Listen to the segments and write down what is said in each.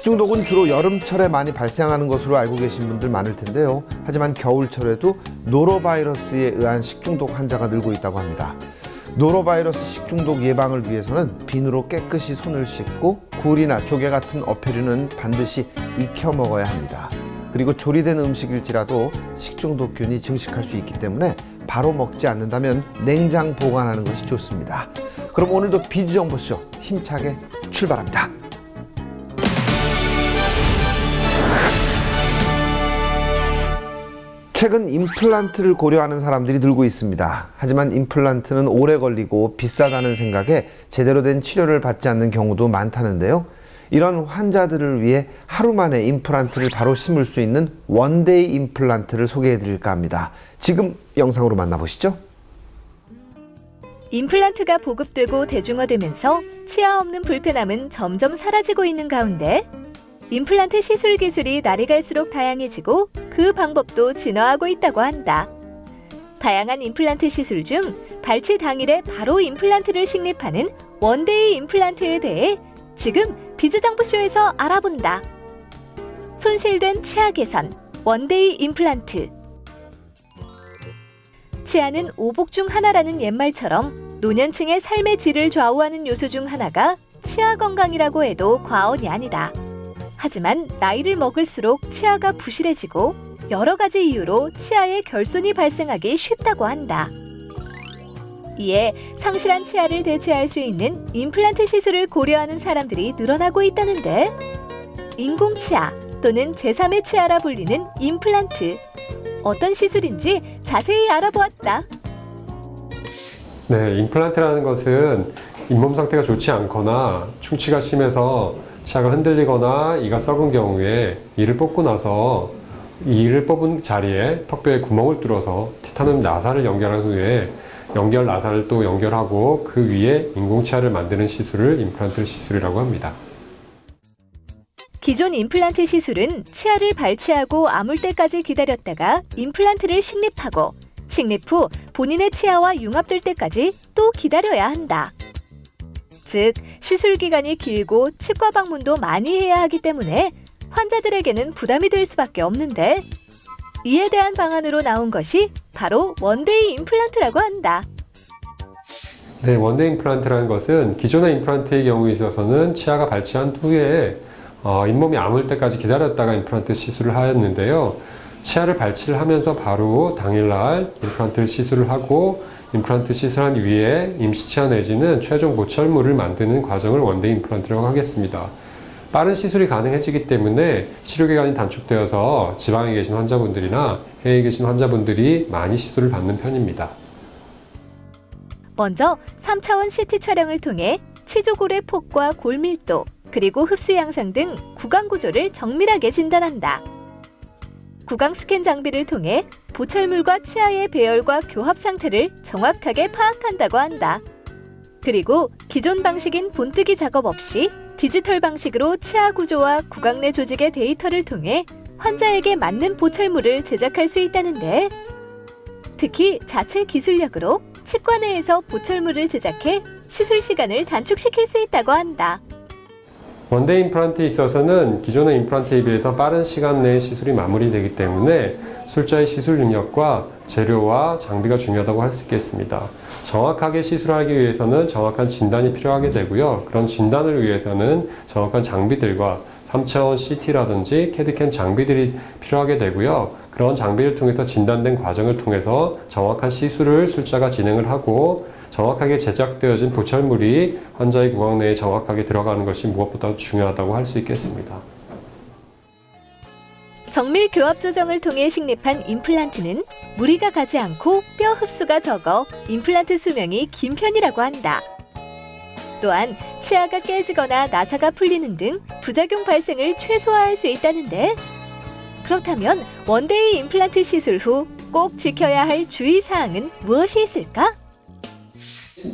식중독은 주로 여름철에 많이 발생하는 것으로 알고 계신 분들 많을 텐데요. 하지만 겨울철에도 노로바이러스에 의한 식중독 환자가 늘고 있다고 합니다. 노로바이러스 식중독 예방을 위해서는 비누로 깨끗이 손을 씻고 굴이나 조개 같은 어패류는 반드시 익혀 먹어야 합니다. 그리고 조리된 음식일지라도 식중독균이 증식할 수 있기 때문에 바로 먹지 않는다면 냉장 보관하는 것이 좋습니다. 그럼 오늘도 비지정보쇼 힘차게 출발합니다. 최근 임플란트를 고려하는 사람들이 늘고 있습니다. 하지만 임플란트는 오래 걸리고 비싸다는 생각에 제대로 된 치료를 받지 않는 경우도 많다는데요. 이런 환자들을 위해 하루 만에 임플란트를 바로 심을 수 있는 원데이 임플란트를 소개해 드릴까 합니다. 지금 영상으로 만나보시죠. 임플란트가 보급되고 대중화되면서 치아 없는 불편함은 점점 사라지고 있는 가운데 임플란트 시술 기술이 날이 갈수록 다양해지고 그 방법도 진화하고 있다고 한다. 다양한 임플란트 시술 중 발치 당일에 바로 임플란트를 식립하는 원데이 임플란트에 대해 지금 비즈정보쇼에서 알아본다. 손실된 치아 개선, 원데이 임플란트. 치아는 오복 중 하나라는 옛말처럼 노년층의 삶의 질을 좌우하는 요소 중 하나가 치아 건강이라고 해도 과언이 아니다. 하지만 나이를 먹을수록 치아가 부실해지고 여러 가지 이유로 치아에 결손이 발생하기 쉽다고 한다. 이에 상실한 치아를 대체할 수 있는 임플란트 시술을 고려하는 사람들이 늘어나고 있다는데 인공치아 또는 제3의 치아라 불리는 임플란트. 어떤 시술인지 자세히 알아보았다. 네, 임플란트라는 것은 잇몸 상태가 좋지 않거나 충치가 심해서 치아가 흔들리거나 이가 썩은 경우에 이를 뽑고 나서 이 이를 뽑은 자리에 턱뼈에 구멍을 뚫어서 티타늄 나사를 연결한 후에 연결 나사를 또 연결하고 그 위에 인공치아를 만드는 시술을 임플란트 시술이라고 합니다. 기존 임플란트 시술은 치아를 발치하고 아물 때까지 기다렸다가 임플란트를 식립하고 식립 후 본인의 치아와 융합될 때까지 또 기다려야 한다. 즉, 시술 기간이 길고 치과 방문도 많이 해야 하기 때문에 환자들에게는 부담이 될 수밖에 없는데 이에 대한 방안으로 나온 것이 바로 원데이 임플란트라고 한다. 네, 원데이 임플란트라는 것은 기존의 임플란트의 경우에 있어서는 치아가 발치한 후에 잇몸이 아물 때까지 기다렸다가 임플란트 시술을 하였는데요. 치아를 발치를 하면서 바로 당일날 임플란트 시술을 하고 임플란트 시술한 위에 임시치아 내지는 최종 보철물을 만드는 과정을 원데이 임플란트라고 하겠습니다. 빠른 시술이 가능해지기 때문에 치료기간이 단축되어서 지방에 계신 환자분들이나 해외에 계신 환자분들이 많이 시술을 받는 편입니다. 먼저 3차원 CT 촬영을 통해 치조골의 폭과 골밀도, 그리고 흡수 양상 등 구강 구조를 정밀하게 진단한다. 구강 스캔 장비를 통해 보철물과 치아의 배열과 교합 상태를 정확하게 파악한다고 한다. 그리고 기존 방식인 본뜨기 작업 없이 디지털 방식으로 치아 구조와 구강 내 조직의 데이터를 통해 환자에게 맞는 보철물을 제작할 수 있다는데 특히 자체 기술력으로 치과 내에서 보철물을 제작해 시술 시간을 단축시킬 수 있다고 한다. 원데이 임플란트에 있어서는 기존의 임플란트에 비해서 빠른 시간 내에 시술이 마무리되기 때문에 술자의 시술 능력과 재료와 장비가 중요하다고 할 수 있겠습니다. 정확하게 시술하기 위해서는 정확한 진단이 필요하게 되고요. 그런 진단을 위해서는 정확한 장비들과 3차원 CT라든지 캐드캠 장비들이 필요하게 되고요. 그런 장비를 통해서 진단된 과정을 통해서 정확한 시술을 술자가 진행을 하고 정확하게 제작되어진 보철물이 환자의 구강 내에 정확하게 들어가는 것이 무엇보다 중요하다고 할 수 있겠습니다. 정밀 교합 조정을 통해 식립한 임플란트는 무리가 가지 않고 뼈 흡수가 적어 임플란트 수명이 긴 편이라고 한다. 또한 치아가 깨지거나 나사가 풀리는 등 부작용 발생을 최소화할 수 있다는데 그렇다면 원데이 임플란트 시술 후 꼭 지켜야 할 주의사항은 무엇이 있을까?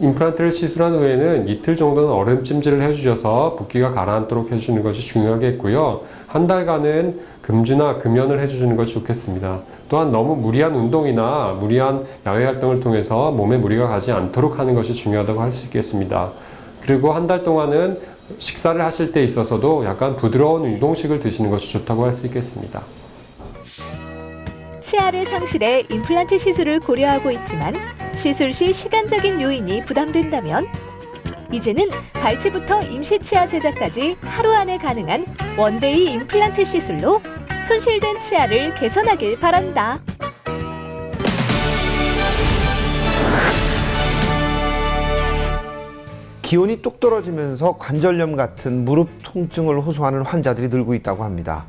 임플란트를 시술한 후에는 이틀 정도는 얼음 찜질을 해주셔서 붓기가 가라앉도록 해주는 것이 중요하겠고요. 한 달간은 금주나 금연을 해주는 것이 좋겠습니다. 또한 너무 무리한 운동이나 무리한 야외 활동을 통해서 몸에 무리가 가지 않도록 하는 것이 중요하다고 할 수 있겠습니다. 그리고 한 달 동안은 식사를 하실 때 있어서도 약간 부드러운 유동식을 드시는 것이 좋다고 할 수 있겠습니다. 치아를 상실해 임플란트 시술을 고려하고 있지만 시술 시 시간적인 요인이 부담된다면 이제는 발치부터 임시 치아 제작까지 하루 안에 가능한 원데이 임플란트 시술로 손실된 치아를 개선하길 바란다. 기온이 뚝 떨어지면서 관절염 같은 무릎 통증을 호소하는 환자들이 늘고 있다고 합니다.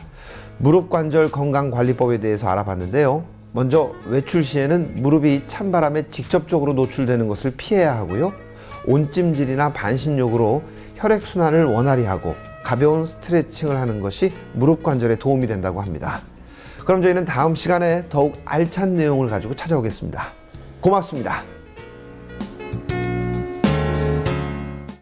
무릎 관절 건강관리법에 대해서 알아봤는데요. 먼저 외출 시에는 무릎이 찬바람에 직접적으로 노출되는 것을 피해야 하고요. 온찜질이나 반신욕으로 혈액순환을 원활히 하고 가벼운 스트레칭을 하는 것이 무릎 관절에 도움이 된다고 합니다. 그럼 저희는 다음 시간에 더욱 알찬 내용을 가지고 찾아오겠습니다. 고맙습니다.